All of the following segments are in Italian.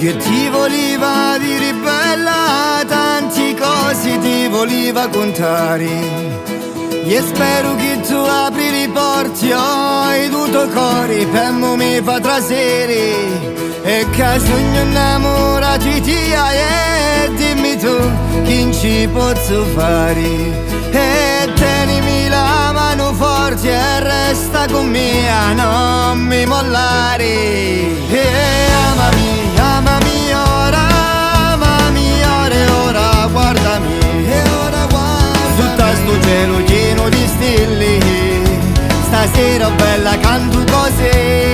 Che ti voleva dire bella, tanti cose ti voleva contare. E spero che tu apri le porte ai tuo cuore per me fa trasere. E che sogno innamorato di te e dimmi tu che ci posso fare. E tenimi la mano forte e resta con me a non mi mollare. E amami ora guardami. E ora guarda sotto sto cielo pieno di stelle, stasera bella canto cose.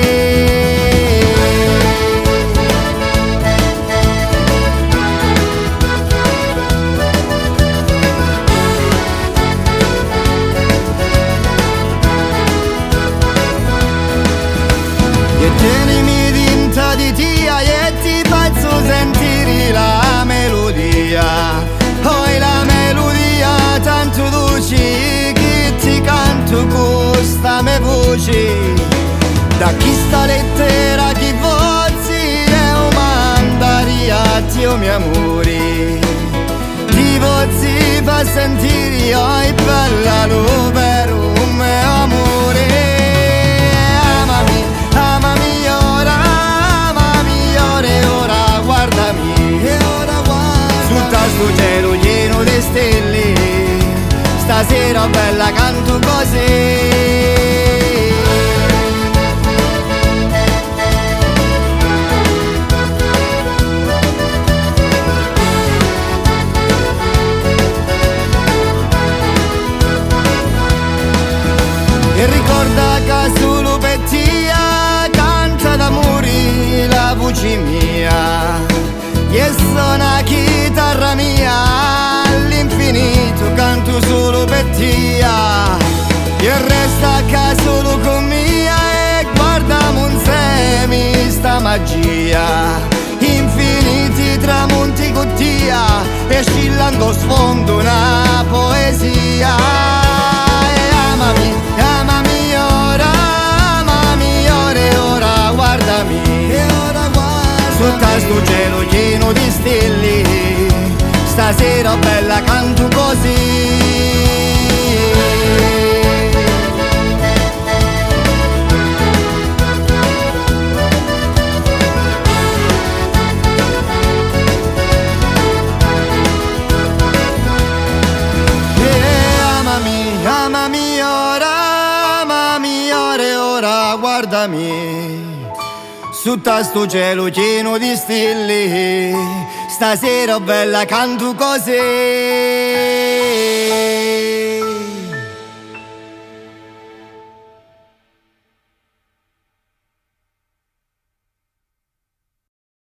Tienimi dinta di tia e ti faccio sentire la melodia. Poi la melodia tanto dolce che ti canto con sta mia voce. Da chi sta lettera chi volsi e o mandari a Dio mio amore. Ti volsi fa sentire oi bella lo vero mio amore. Sto cielo pieno di stelle, stasera bella canto cose. E ricorda che solo per te canta d'amore la voce mia. E suona chitarra mia, all'infinito canto solo per te. E resta qua solo con mia e guardiamo insieme sta magia. Infiniti tramonti con te e scillando sfondo una poesia. E amami ora guardami. E ora guarda sotto sto cielo pieno di stelle, stasera bella canto così. Amami ora guardami. Sotto sto cielo pieno di stelle, stasera bella canto cose.